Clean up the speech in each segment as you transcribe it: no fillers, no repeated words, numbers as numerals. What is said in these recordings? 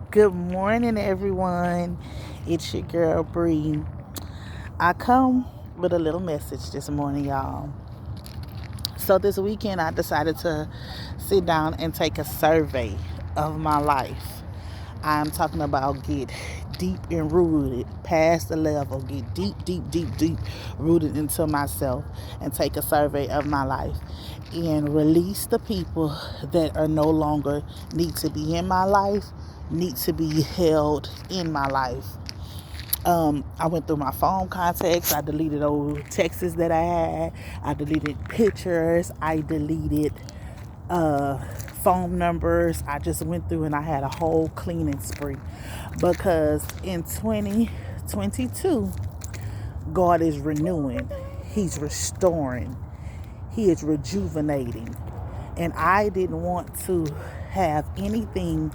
Good morning, everyone. It's your girl Bree. I come with a little message this morning, y'all. So this weekend, I decided to sit down and take a survey of my life. I'm talking about get deep and rooted past the level, get deep, deep, deep, deep rooted into myself and take a survey of my life and release the people that are no longer need to be in my life, need to be held in my life. I went through my phone contacts. I deleted old texts that I had. I deleted pictures. I deleted uh, phone numbers. I just went through and I had a whole cleaning spree because in 2022, God is renewing, He's restoring, He is rejuvenating. And I didn't want to have anything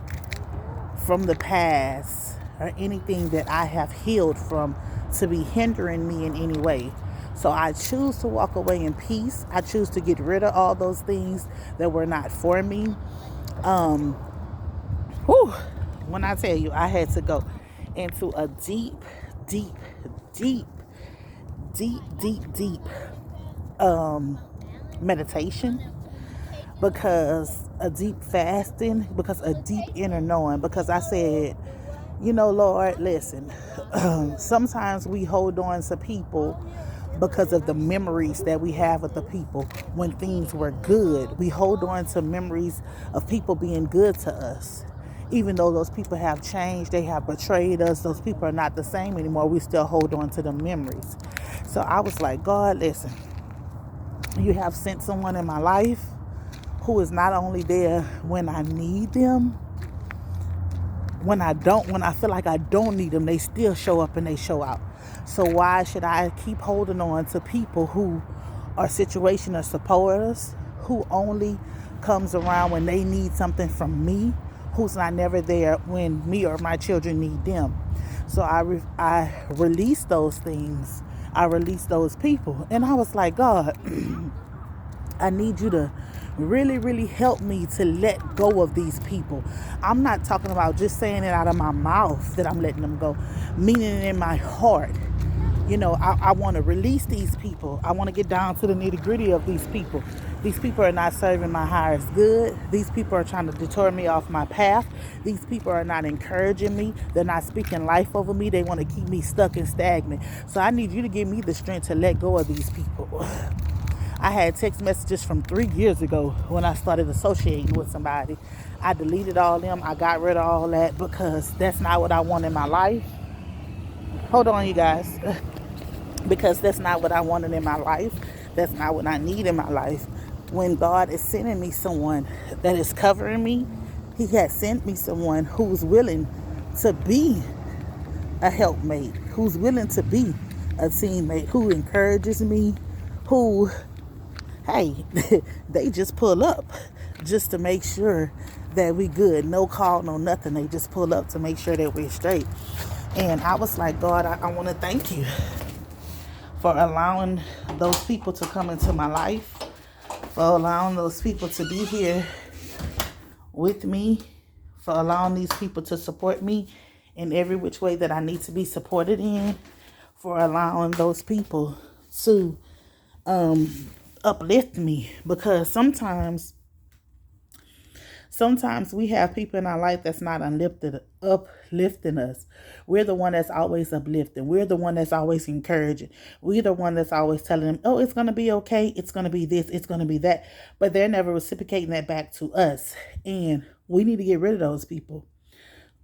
from the past or anything that I have healed from to be hindering me in any way. So I choose to walk away in peace. I choose to get rid of all those things that were not for me. Um, whew, when I tell you, I had to go into a deep, deep, deep, deep, deep, deep meditation, because a deep fasting, because a deep inner knowing, because I said, Lord, listen, sometimes we hold on to people because of the memories that we have of the people when things were good. We hold on to memories of people being good to us. Even though those people have changed, they have betrayed us, those people are not the same anymore, we still hold on to the memories. So I was like, God, listen, you have sent someone in my life who is not only there when I need them, when I feel like I don't need them, they still show up and they show out. So why should I keep holding on to people who are situational supporters, who only comes around when they need something from me, who's not never there when me or my children need them? So I release those things. I release those people. And I was like, God, I need you to really, really help me to let go of these people. I'm not talking about just saying it out of my mouth that I'm letting them go, meaning it in my heart. I want to release these people. I want to get down to the nitty gritty of these people. These people are not serving my highest good. These people are trying to deter me off my path. These people are not encouraging me. They're not speaking life over me. They want to keep me stuck and stagnant. So I need you to give me the strength to let go of these people. I had text messages from 3 years ago when I started associating with somebody. I deleted all them. I got rid of all that because that's not what I want in my life. Hold on, you guys. Because that's not what I wanted in my life. That's not what I need in my life. When God is sending me someone that is covering me, He has sent me someone who's willing to be a helpmate, who's willing to be a teammate, who encourages me, who, hey, they just pull up just to make sure that we good. No call, no nothing. They just pull up to make sure that we're straight. And I was like, God, I want to thank you for allowing those people to come into my life, for allowing those people to be here with me, for allowing these people to support me in every which way that I need to be supported in, for allowing those people to uplift me, because sometimes we have people in our life that's not uplifting us. We're the one that's always uplifting. We're the one that's always encouraging. We're the one that's always telling them, oh, it's going to be okay. It's going to be this. It's going to be that. But they're never reciprocating that back to us. And we need to get rid of those people.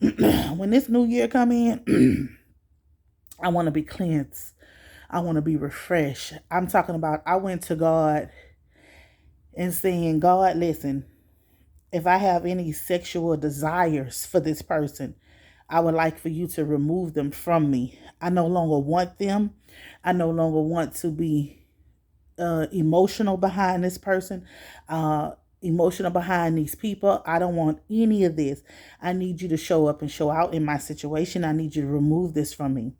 When this new year come in, I want to be cleansed. I want to be refreshed. I'm talking about, I went to God and saying, God, listen, if I have any sexual desires for this person, I would like for you to remove them from me. I no longer want them. I no longer want to be emotional behind this person, emotional behind these people. I don't want any of this. I need you to show up and show out in my situation. I need you to remove this from me.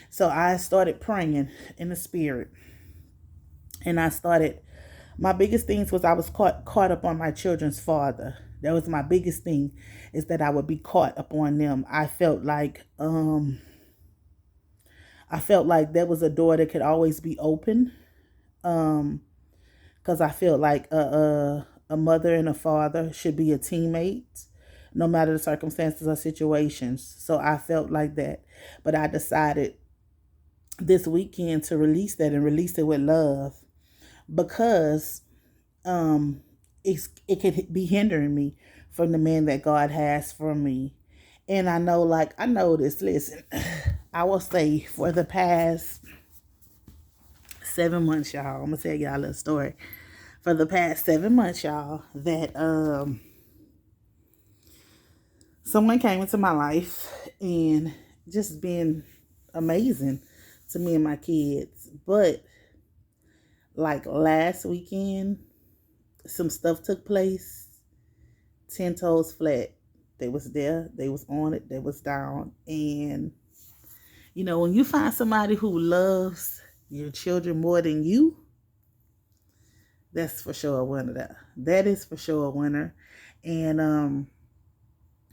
So I started praying in the spirit, and my biggest things was I was caught up on my children's father. That was my biggest thing, is that I would be caught up on them. I felt like there was a door that could always be open. Because I felt like a mother and a father should be a teammate, no matter the circumstances or situations. So I felt like that. But I decided this weekend to release that and release it with love, because it could be hindering me from the man that God has for me. And I know this. Listen, I will say for the past 7 months, y'all, I'm gonna tell y'all a little story. For the past 7 months, y'all, that someone came into my life and just been amazing to me and my kids. But like last weekend, some stuff took place. 10 toes flat. They was there, they was on it, they was down. And when you find somebody who loves your children more than you, that's for sure a winner. That is for sure a winner. And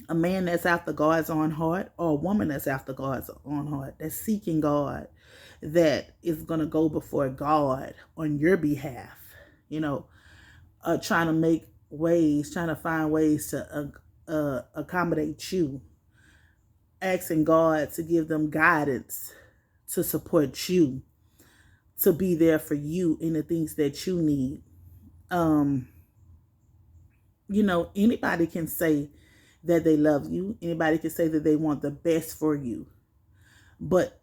a man that's after God's own heart, or a woman that's after God's own heart, that's seeking God, that is going to go before God on your behalf, trying to find ways to accommodate you, asking God to give them guidance, to support you, to be there for you in the things that you need. Anybody can say that they love you. Anybody can say that they want the best for you. But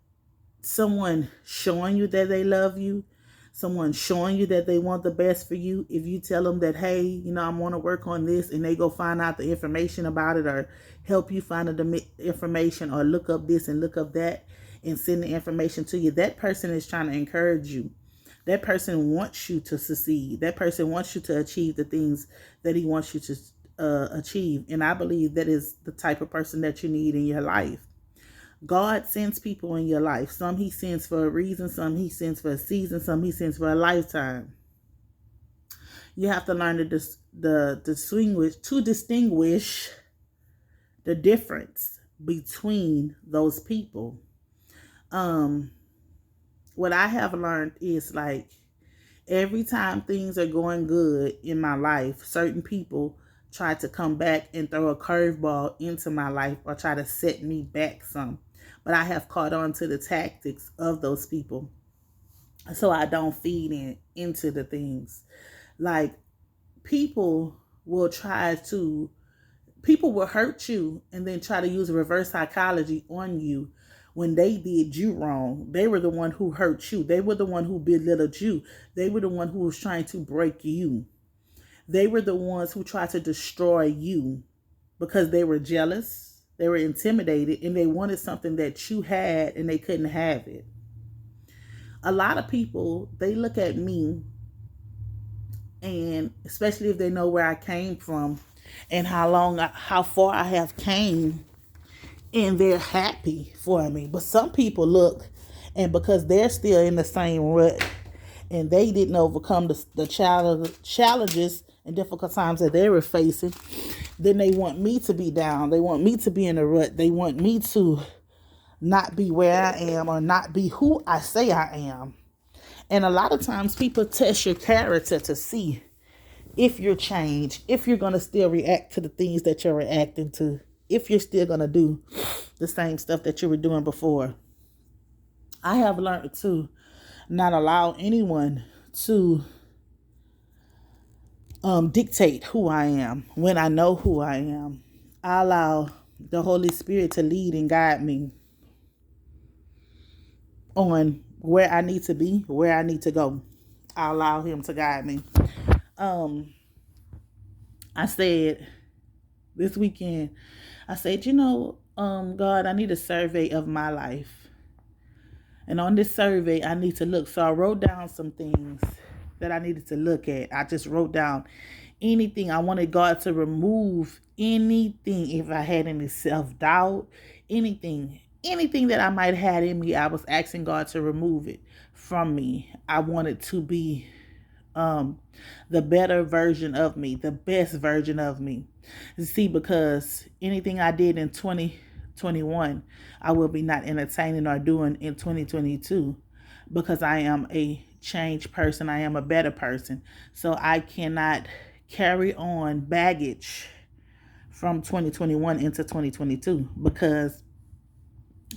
someone showing you that they love you, someone showing you that they want the best for you, if you tell them that, hey, I want to work on this, and they go find out the information about it, or help you find the information, or look up this and look up that and send the information to you, that person is trying to encourage you. That person wants you to succeed. That person wants you to achieve the things that he wants you to achieve. And I believe that is the type of person that you need in your life. God sends people in your life. Some he sends for a reason, some he sends for a season, some he sends for a lifetime. You have to learn to distinguish the difference between those people. What I have learned is, like, every time things are going good in my life, certain people try to come back and throw a curveball into my life, or try to set me back some. But I have caught on to the tactics of those people, so I don't feed into the things. Like, people will hurt you and then try to use reverse psychology on you when they did you wrong. They were the one who hurt you. They were the one who belittled you. They were the one who was trying to break you. They were the ones who tried to destroy you because they were jealous, they were intimidated, and they wanted something that you had and they couldn't have it. A lot of people, they look at me, and especially if they know where I came from and how far I have came, and they're happy for me. But some people look, and because they're still in the same rut and they didn't overcome the challenges and difficult times that they were facing, then they want me to be down. They want me to be in a rut. They want me to not be where I am, or not be who I say I am. And a lot of times people test your character to see if you're changed, if you're going to still react to the things that you're reacting to, if you're still going to do the same stuff that you were doing before. I have learned to not allow anyone to dictate who I am when I know who I am. I allow the Holy Spirit to lead and guide me on where I need to be, where I need to go. I allow him to guide me. I said this weekend, God, I need a survey of my life. And on this survey, I need to look. So I wrote down some things that I needed to look at. I just wrote down anything. I wanted God to remove anything. If I had any self-doubt, anything that I might have had in me, I was asking God to remove it from me. I wanted to be the better version of me, the best version of me. See, because anything I did in 2021, I will be not entertaining or doing in 2022, because I am a changed person. I am a better person. So I cannot carry on baggage from 2021 into 2022, because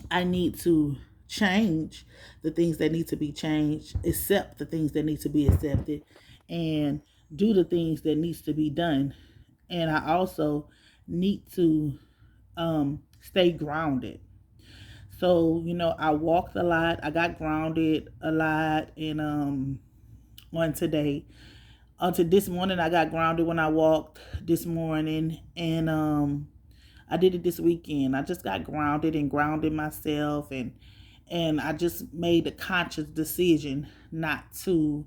I need to change the things that need to be changed, accept the things that need to be accepted, and do the things that needs to be done. And I also need to stay grounded. So, I walked a lot. I got grounded a lot, and on today. Until this morning, I got grounded when I walked this morning, and I did it this weekend. I just got grounded and grounded myself, and I just made a conscious decision not to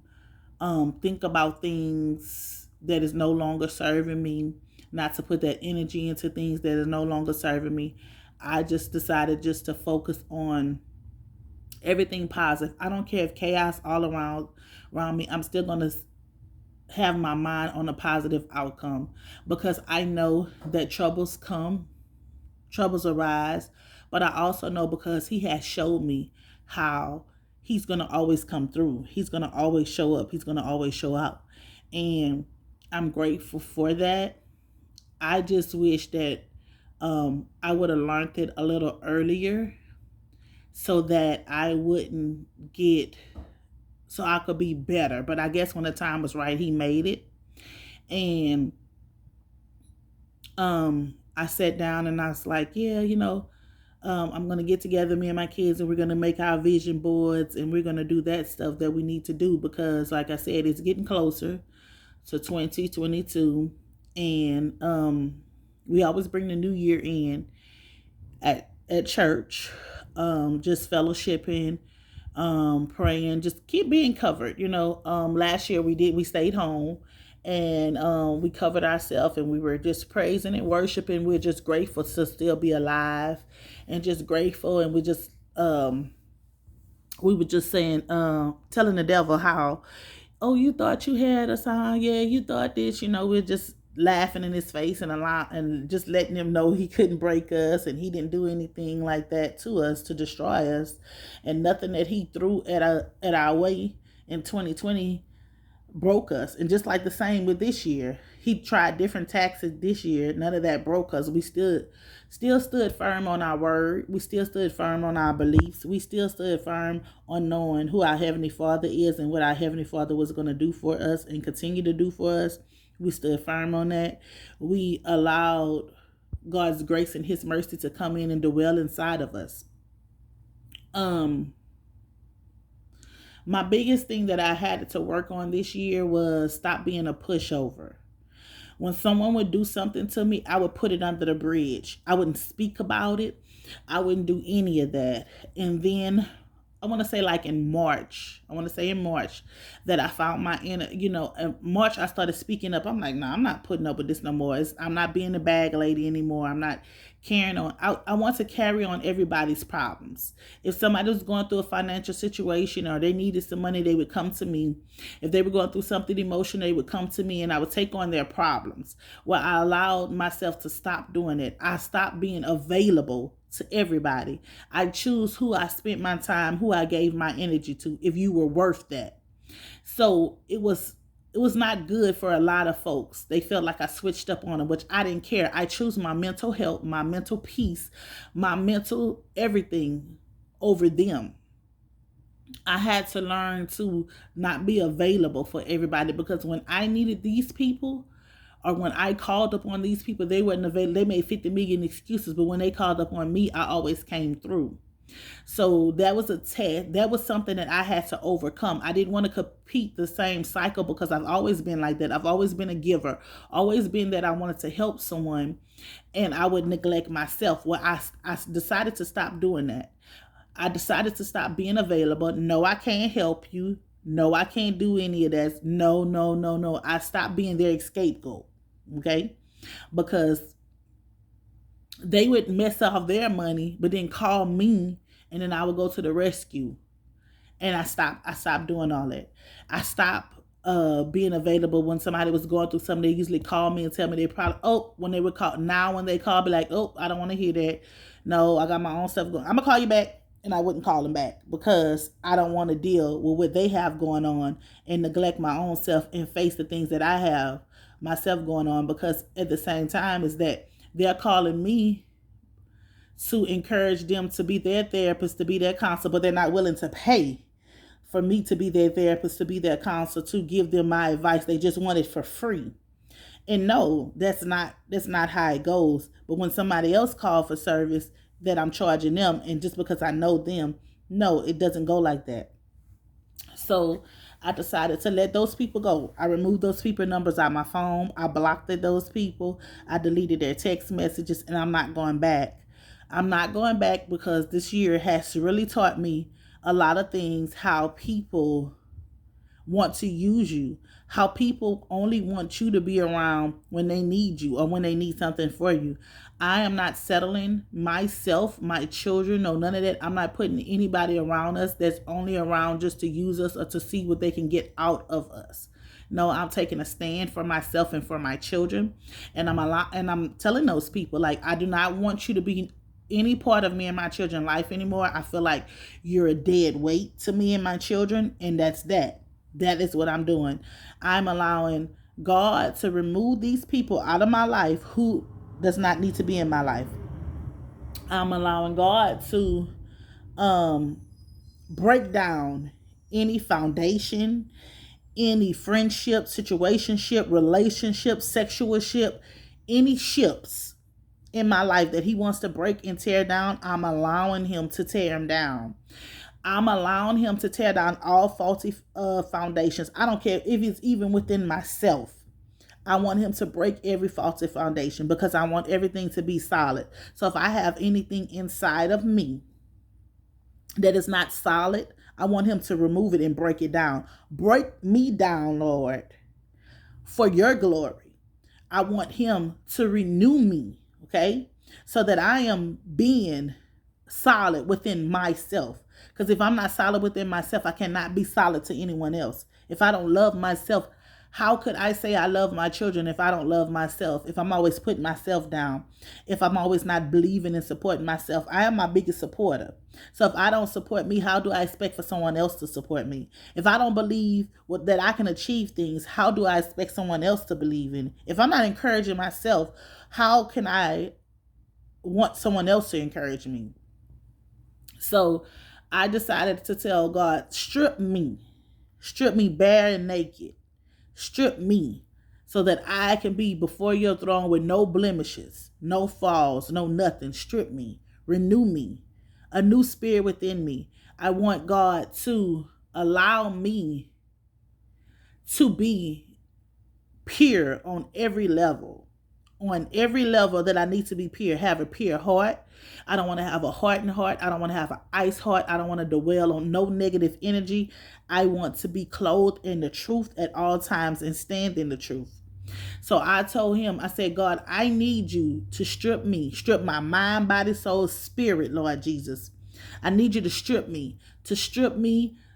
think about things that is no longer serving me, not to put that energy into things that are no longer serving me. I just decided just to focus on everything positive. I don't care if chaos all around me. I'm still gonna have my mind on a positive outcome, because I know that troubles arise, but I also know, because he has showed me how he's going to always come through. He's going to always show up. He's going to always show out. And I'm grateful for that. I just wish that I would have learned it a little earlier, so that I wouldn't so I could be better. But I guess when the time was right, he made it. And I sat down and I was like, yeah, I'm going to get together, me and my kids, and we're going to make our vision boards, and we're going to do that stuff that we need to do, because, like I said, it's getting closer to 2022. And we always bring the new year in at church, just fellowshipping, praying, just keep being covered. Last year we stayed home, and we covered ourselves, and we were just praising and worshiping. We're just grateful to still be alive, and just grateful. And we were just saying, telling the devil how, oh, you thought you had us on, yeah, you thought this, we're just laughing in his face, and just letting him know he couldn't break us, and he didn't do anything like that to us to destroy us, and nothing that he threw at our way in 2020 broke us. And just like the same with this year, he tried different tactics this year. None of that broke us. We still stood firm on our word. We still stood firm on our beliefs. We still stood firm on knowing who our Heavenly Father is, and what our Heavenly Father was going to do for us and continue to do for us. We stood firm on that. We allowed God's grace and His mercy to come in and dwell inside of us. My biggest thing that I had to work on this year was stop being a pushover. When someone would do something to me, I would put it under the bridge. I wouldn't speak about it. I wouldn't do any of that. And then I want to say in March that I found my inner, in March I started speaking up. I'm like, no, I'm not putting up with this no more. I'm not being a bag lady anymore. I'm not carrying on. I want to carry on everybody's problems. If somebody was going through a financial situation, or they needed some money, they would come to me. If they were going through something emotional, they would come to me, and I would take on their problems. Well, I allowed myself to stop doing it. I stopped being available to everybody. I choose who I spent my time, who I gave my energy to, if you were worth that. So it was not good for a lot of folks. They felt like I switched up on them, which I didn't care. I choose my mental health, my mental peace, my mental everything over them. I had to learn to not be available for everybody, because when I needed these people, or when I called upon these people, they weren't available. They made 50 million excuses, but when they called upon me, I always came through. So that was a test. That was something that I had to overcome. I didn't want to compete the same cycle, because I've always been like that. I've always been a giver, always been that I wanted to help someone, and I would neglect myself. Well, I decided to stop doing that. I decided to stop being available. No, I can't help you. No, I can't do any of that. No, no, no, no. I stopped being their scapegoat. Okay? Because they would mess off their money, but then call me, and then I would go to the rescue. And I stopped doing all that. I stopped being available when somebody was going through something. They usually call me and tell me they probably, when they would call, now when they call, be like, I don't want to hear that. No, I got my own stuff going. I'm going to call you back. And I wouldn't call them back because I don't want to deal with what they have going on and neglect my own self and face the things that I have myself going on, because at the same time is that they're calling me to encourage them to be their therapist, to be their counselor, but they're not willing to pay for me to be their therapist, to be their counselor, to give them my advice. They just want it for free. And no, that's not how it goes. But when somebody else calls for service, that I'm charging them, and just because I know them, no, it doesn't go like that. So I decided to let those people go. I removed those people numbers out of my phone. I blocked those people. I deleted their text messages, and I'm not going back. I'm not going back because this year has really taught me a lot of things, how people want to use you, how people only want you to be around when they need you or when they need something for you. I am not settling myself, my children, no, none of that. I'm not putting anybody around us that's only around just to use us or to see what they can get out of us. No, I'm taking a stand for myself and for my children. And I'm telling those people, like, I do not want you to be any part of me and my children's life anymore. I feel like you're a dead weight to me and my children, and that's that. That is what I'm doing. I'm allowing God to remove these people out of my life who does not need to be in my life. I'm allowing God to break down any foundation, any friendship, situationship, relationship, sexual ship, any ships in my life that he wants to break and tear down. I'm allowing him to tear them down. I'm allowing him to tear down all faulty foundations. I don't care if it's even within myself. I want him to break every faulty foundation because I want everything to be solid. So if I have anything inside of me that is not solid, I want him to remove it and break it down. Break me down, Lord, for your glory. I want him to renew me, okay? So that I am being solid within myself. Because if I'm not solid within myself, I cannot be solid to anyone else. If I don't love myself, how could I say I love my children if I don't love myself? If I'm always putting myself down, if I'm always not believing and supporting myself, I am my biggest supporter. So if I don't support me, how do I expect for someone else to support me? If I don't believe that I can achieve things, how do I expect someone else to believe in? If I'm not encouraging myself, how can I want someone else to encourage me? So I decided to tell God, strip me bare and naked. Strip me so that I can be before your throne with no blemishes, no falls, no nothing. Strip me, renew me, a new spirit within me. I want God to allow me to be pure on every level. On every level that I need to be pure, have a pure heart. I don't want to have a hardened heart. I don't want to have an ice heart. I don't want to dwell on no negative energy. I want to be clothed in the truth at all times and stand in the truth. So I told him, I said, God, I need you to strip me, strip my mind, body, soul, spirit, Lord Jesus. I need you to strip me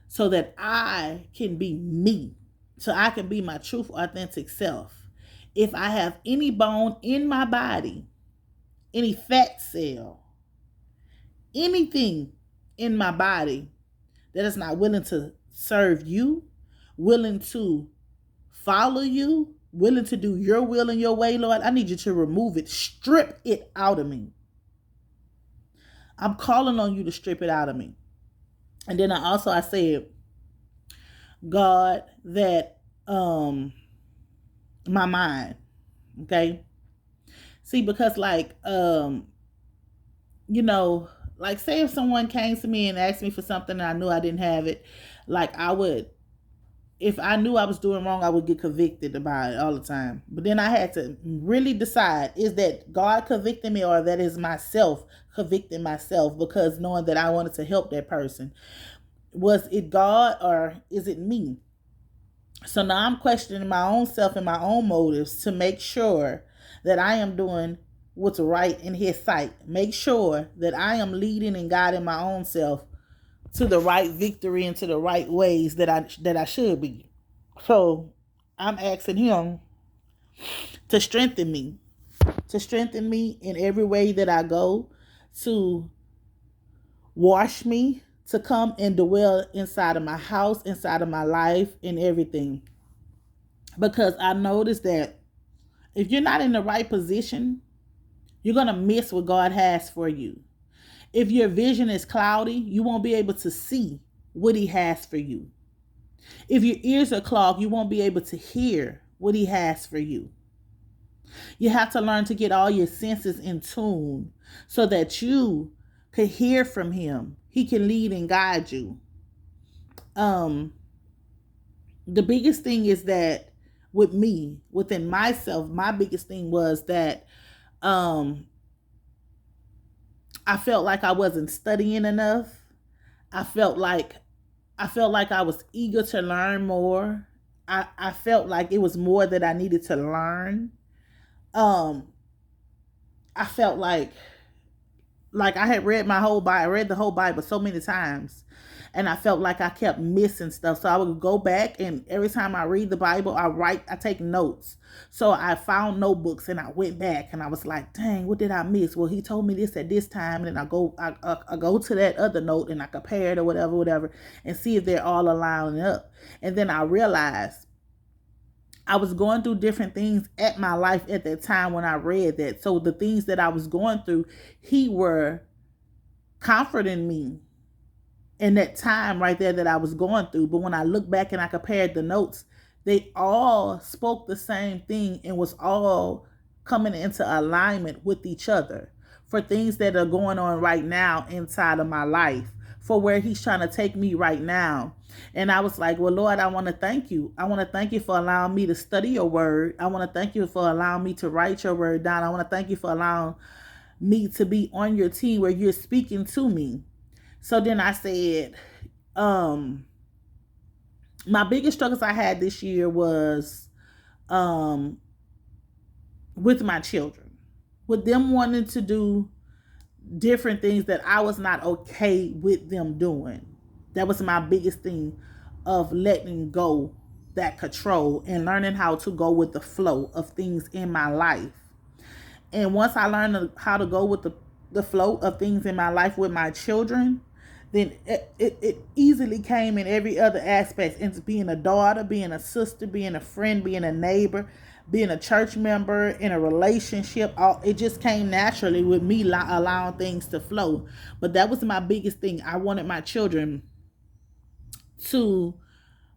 so that I can be me, so I can be my truth, authentic self. If I have any bone in my body, any fat cell, anything in my body that is not willing to serve you, willing to follow you, willing to do your will and your way, Lord, I need you to remove it. Strip it out of me. I'm calling on you to strip it out of me. And then I said, God, that my mind, okay? See, because like say if someone came to me and asked me for something and I knew I didn't have it, like if I knew I was doing wrong, I would get convicted about it all the time. But then I had to really decide, is that God convicting me or that is myself convicting myself, because knowing that I wanted to help that person. Was it God or is it me? So now I'm questioning my own self and my own motives to make sure that I am doing what's right in his sight. Make sure that I am leading and guiding my own self to the right victory and to the right ways that I should be. So I'm asking him to strengthen me in every way that I go, to wash me, to come and dwell inside of my house, inside of my life, and everything. Because I noticed that if you're not in the right position, you're going to miss what God has for you. If your vision is cloudy, you won't be able to see what He has for you. If your ears are clogged, you won't be able to hear what He has for you. You have to learn to get all your senses in tune so that you could hear from Him. He can lead and guide you. Um, the biggest thing is that with me, within myself, my biggest thing was that um I felt like I wasn't studying enough. I felt like I was eager to learn more. I felt like it was more that I needed to learn. Um, I felt like I had read my whole Bible, I read the whole Bible so many times, and I felt like I kept missing stuff. So I would go back, and every time I read the Bible, I take notes. So I found notebooks, and I went back, and I was like, "Dang, what did I miss?" Well, he told me this at this time, and then I go to that other note, and I compare it or whatever, and see if they're all lining up. And then I realized I was going through different things at my life at that time when I read that. So the things that I was going through, he were comforting me in that time right there that I was going through. But when I look back and I compared the notes, they all spoke the same thing and was all coming into alignment with each other for things that are going on right now inside of my life, for where He's trying to take me right now. And I was like, well, Lord, I want to thank you. I want to thank you for allowing me to study your word. I want to thank you for allowing me to write your word down. I want to thank you for allowing me to be on your team where you're speaking to me. So then I said, my biggest struggles I had this year was um, with my children, with them wanting to do different things that I was not okay with them doing. That was my biggest thing, of letting go that control and learning how to go with the flow of things in my life. And once I learned how to go with the flow of things in my life with my children, then it easily came in every other aspect, into being a daughter, being a sister, being a friend, being a neighbor, being a church member, in a relationship. It just came naturally with me allowing things to flow. But that was my biggest thing. I wanted my children to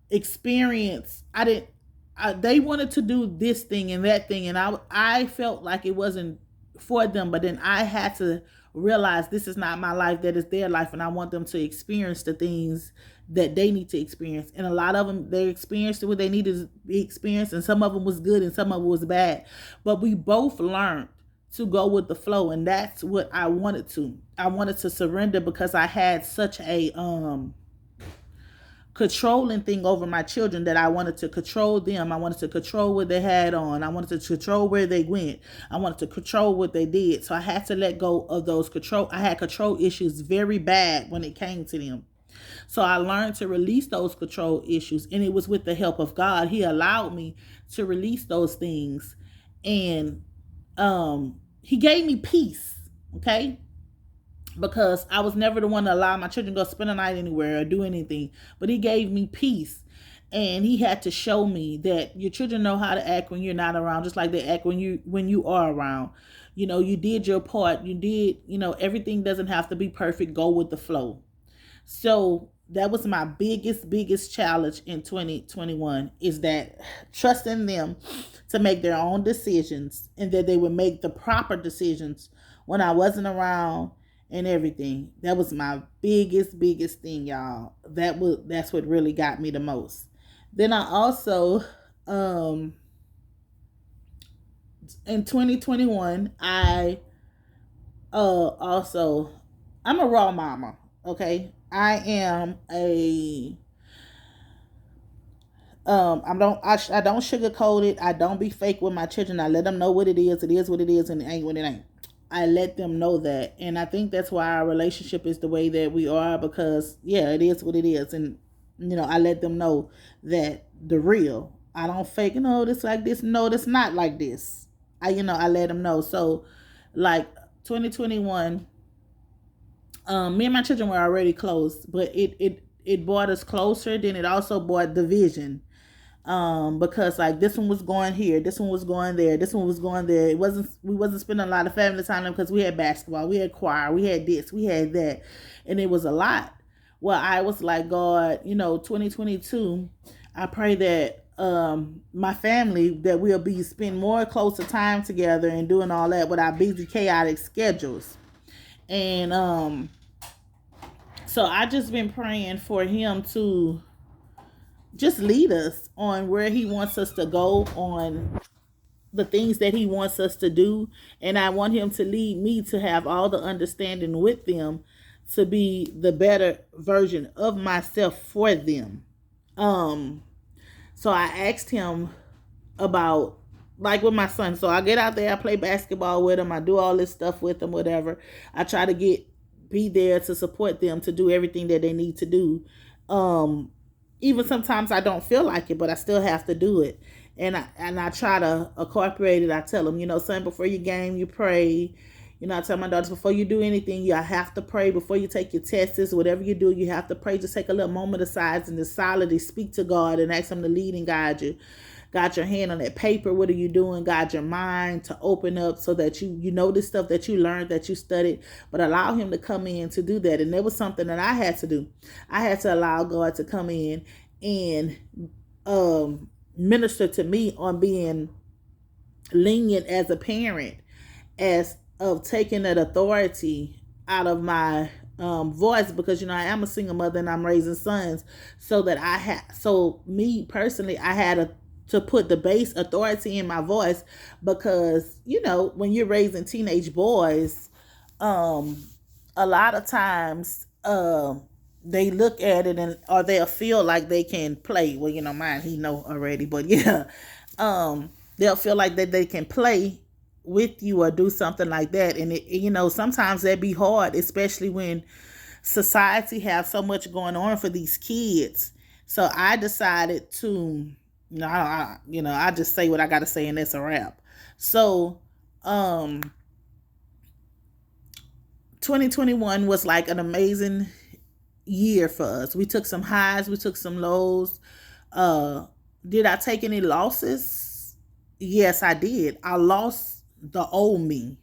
experience. They wanted to do this thing and that thing, and I felt like it wasn't for them. But then I had to realize this is not my life, that is their life, and I want them to experience the things that they need to experience. And a lot of them, they experienced what they needed to be experienced, and some of them was good and some of it was bad. But we both learned to go with the flow, and that's what I wanted to. I wanted to surrender because I had such a controlling thing over my children, that I wanted to control them. I wanted to control what they had on. I wanted to control where they went. I wanted to control what they did. So I had to let go of those control. I had control issues very bad when it came to them. So I learned to release those control issues, and it was with the help of God. He allowed me to release those things, and He gave me peace. Okay, because I was never the one to allow my children to go spend a night anywhere or do anything. But He gave me peace. And He had to show me that your children know how to act when you're not around, just like they act when you are around. You did your part. You did, everything doesn't have to be perfect. Go with the flow. So that was my biggest challenge in 2021, is that trusting them to make their own decisions, and that they would make the proper decisions when I wasn't around and everything. That was my biggest thing, y'all. That's what really got me the most. Then I also in 2021, I also, I'm a raw mama, okay? I am a I don't sugarcoat it. I don't be fake with my children. I let them know what it is. It is what it is, and it ain't what it ain't. I let them know that. And I think that's why our relationship is the way that we are, because yeah, it is what it is. And I let them know that the real. I don't fake, this like this. No, that's not like this. I let them know. So, like 2021, me and my children were already close, but it brought us closer. Then it also brought division, because like this one was going here, this one was going there, this one was going there. We wasn't spending a lot of family time because we had basketball, we had choir, we had this, we had that, and it was a lot. Well, I was like, God, 2022, I pray that my family, that we'll be spend more closer time together and doing all that with our busy chaotic schedules. And so I just been praying for him to just lead us on where he wants us to go, on the things that he wants us to do. And I want him to lead me to have all the understanding with them, to be the better version of myself for them. So I asked him about, like with my son. So I get out there, I play basketball with him, I do all this stuff with him, whatever. I try to be there to support them, to do everything that they need to do. Even sometimes I don't feel like it, but I still have to do it. And I try to incorporate it. I tell them, son, before you game, you pray. I tell my daughters, before you do anything, you have to pray. Before you take your tests, whatever you do, you have to pray. Just take a little moment aside and just silently speak to God and ask him to lead and guide you. Got your hand on that paper. What are you doing? Got your mind to open up so that you know this stuff that you learned, that you studied, but allow him to come in to do that. And there was something that I had to do. I had to allow God to come in and minister to me on being lenient as a parent, as of taking that authority out of my voice, because I am a single mother and I'm raising sons. So me personally, I had to put the base authority in my voice, because when you're raising teenage boys, a lot of times they look at it, or they'll feel like they can play. Well, mine, he know already, but yeah, they'll feel like that they can play with you or do something like that. And sometimes that'd be hard, especially when society have so much going on for these kids. So I decided to, I just say what I got to say, and that's a wrap. So 2021 was like an amazing year for us. We took some highs, we took some lows. Did I take any losses? Yes, I did. I lost the old me.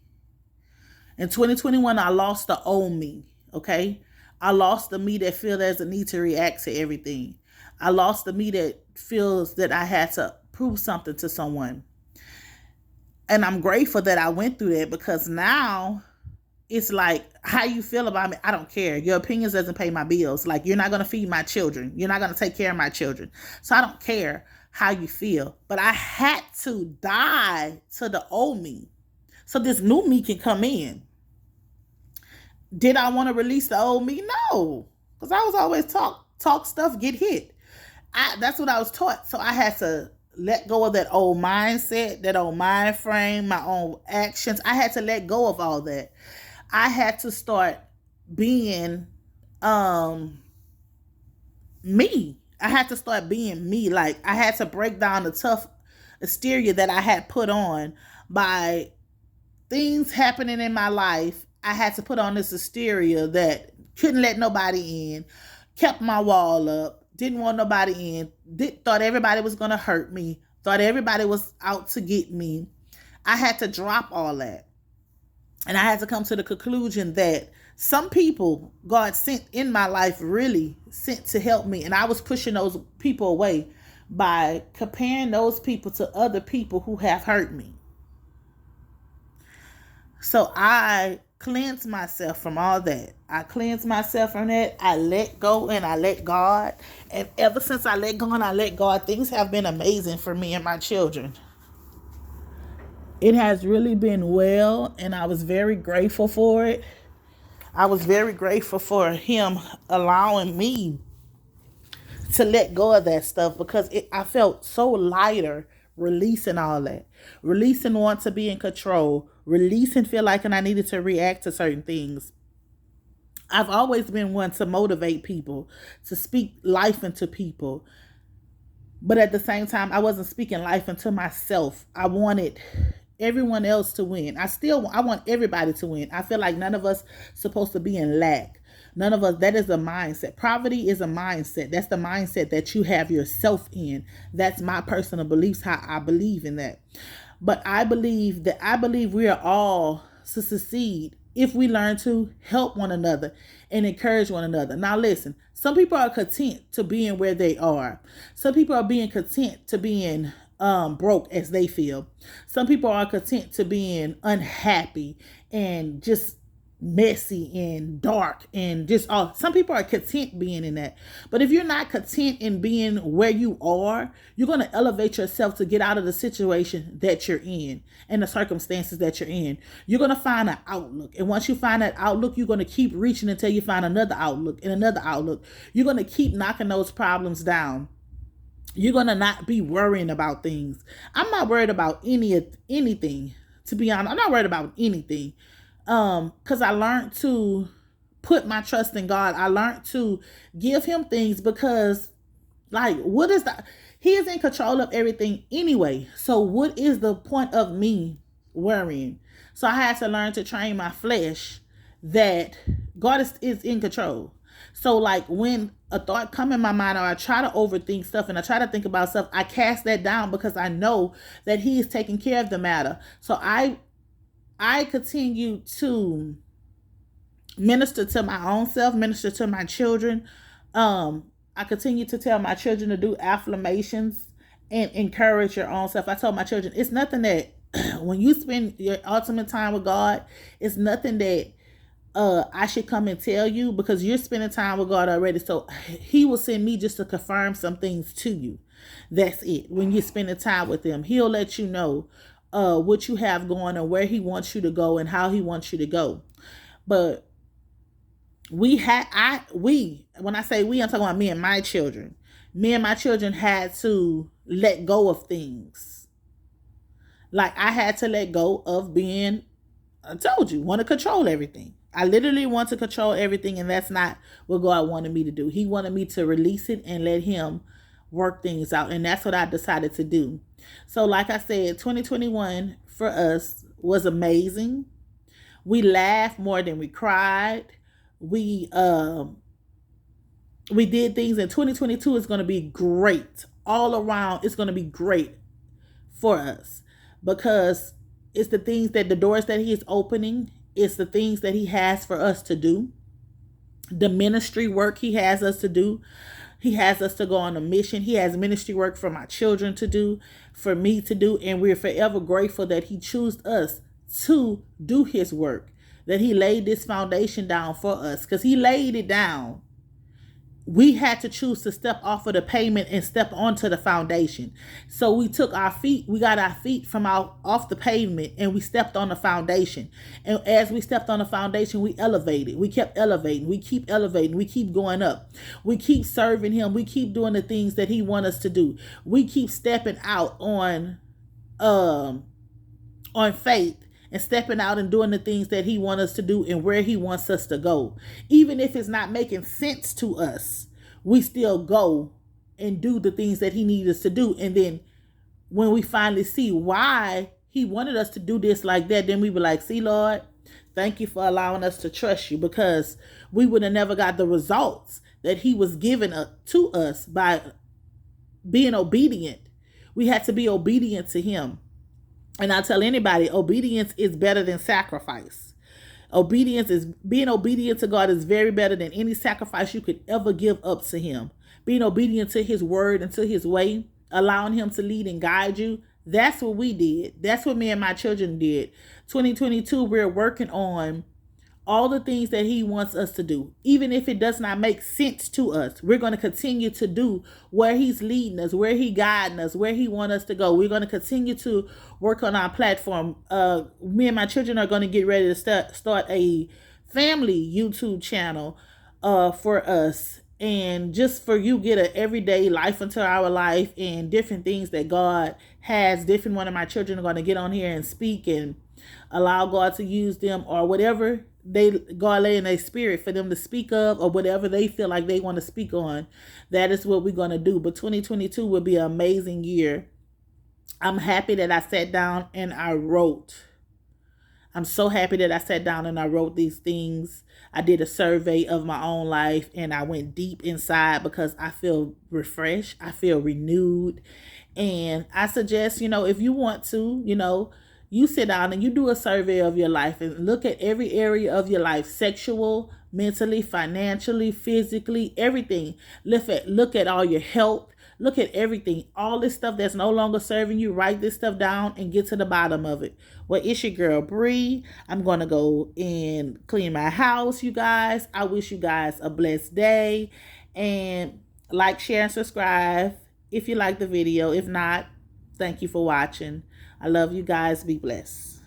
In 2021, I lost the old me. Okay. I lost the me that feels there's a need to react to everything. I lost the me that feels that I had to prove something to someone. And I'm grateful that I went through that, because now it's like, how you feel about me, I don't care. Your opinions doesn't pay my bills. Like, you're not going to feed my children. You're not going to take care of my children. So I don't care how you feel. But I had to die to the old me so this new me can come in. Did I want to release the old me? No. Because I was always talk stuff, get hit. That's what I was taught. So I had to let go of that old mindset, that old mind frame, my own actions. I had to let go of all that. I had to start being me. I had to start being me. Like, I had to break down the tough exterior that I had put on by things happening in my life. I had to put on this exterior that couldn't let nobody in, kept my wall up, didn't want nobody in, thought everybody was going to hurt me, thought everybody was out to get me. I had to drop all that. And I had to come to the conclusion that some people God sent in my life, really sent to help me. And I was pushing those people away by comparing those people to other people who have hurt me. So I cleansed myself from all that. I cleansed myself from that. I let go and I let God. And ever since I let go and I let God, things have been amazing for me and my children. It has really been well, and I was very grateful for it. I was very grateful for him allowing me to let go of that stuff, because I felt so lighter releasing all that. Releasing want to be in control. Releasing feel like I needed to react to certain things. I've always been one to motivate people, to speak life into people. But at the same time, I wasn't speaking life into myself. I wanted everyone else to win. I want everybody to win. I feel like none of us supposed to be in lack. None of us, that is a mindset. Poverty is a mindset. That's the mindset that you have yourself in. That's my personal beliefs, how I believe in that. But I believe we are all to succeed if we learn to help one another and encourage one another. Now listen, some people are content to being where they are. Some people are being content to being broke as they feel. Some people are content to being unhappy and just messy and dark and just all. Some people are content being in that. But if you're not content in being where you are, you're going to elevate yourself to get out of the situation that you're in and the circumstances that you're in. You're going to find an outlook. And once you find that outlook, you're going to keep reaching until you find another outlook and another outlook. You're going to keep knocking those problems down. You're going to not be worrying about things. I'm not worried about anything, to be honest. I'm not worried about anything. Because I learned to put my trust in God. I learned to give him things because, like, what is that? He is in control of everything anyway. So what is the point of me worrying? So I had to learn to train my flesh that God is in control. So like when a thought come in my mind or I try to overthink stuff and I try to think about stuff, I cast that down because I know that he is taking care of the matter. So I continue to minister to my own self, minister to my children. I continue to tell my children to do affirmations and encourage your own self. I told my children, it's nothing that when you spend your ultimate time with God, it's nothing that I should come and tell you because you're spending time with God already. So he will send me just to confirm some things to you. That's it. When you're spending time with him, he'll let you know what you have going and where he wants you to go and how he wants you to go. But when I say we, I'm talking about me and my children. Me and my children had to let go of things. Like I had to let go of being, I told you, want to control everything. I literally want to control everything, and that's not what God wanted me to do. He wanted me to release it and let him work things out, and that's what I decided to do. So like I said, 2021 for us was amazing. We laughed more than we cried. We did things, and 2022 is going to be great all around. It's going to be great for us because it's the doors that he is opening. It's the things that he has for us to do. The ministry work he has us to do. He has us to go on a mission. He has ministry work for my children to do, for me to do. And we're forever grateful that he chose us to do his work, that he laid this foundation down for us because he laid it down. We had to choose to step off of the pavement and step onto the foundation. So we got our feet from off the pavement and we stepped on the foundation. And as we stepped on the foundation, we elevated. We kept elevating. We keep elevating. We keep going up. We keep serving him. We keep doing the things that he wants us to do. We keep stepping out on faith and stepping out and doing the things that he wants us to do and where he wants us to go. Even if it's not making sense to us, we still go and do the things that he needs us to do. And then when we finally see why he wanted us to do this like that, then we be like, see, Lord, thank you for allowing us to trust you, because we would have never got the results that he was giving to us by being obedient. We had to be obedient to him. And I tell anybody, obedience is better than sacrifice. Being obedient to God is very better than any sacrifice you could ever give up to him. Being obedient to his word and to his way, allowing him to lead and guide you. That's what we did. That's what me and my children did. 2022, we're working on all the things that he wants us to do. Even if it does not make sense to us, we're going to continue to do where he's leading us, where he guiding us, where he wants us to go. We're going to continue to work on our platform. Me and my children are going to get ready to start a family YouTube channel for us. And just for you get an everyday life into our life and different things that God has. One of my children are going to get on here and speak and allow God to use them or whatever God lay in their spirit for them to speak of, or whatever they feel like they want to speak on. That is what we're going to do. But 2022 will be an amazing year. I'm happy that I sat down and I wrote. I'm so happy that I sat down and I wrote these things. I did a survey of my own life and I went deep inside because I feel refreshed. I feel renewed. And I suggest, if you want to, you sit down and you do a survey of your life and look at every area of your life: sexual, mentally, financially, physically, everything. Look at all your health. Look at everything. All this stuff that's no longer serving you. Write this stuff down and get to the bottom of it. Well, it's your girl Bree. I'm going to go and clean my house, you guys. I wish you guys a blessed day. And like, share, and subscribe if you like the video. If not, thank you for watching. I love you guys. Be blessed.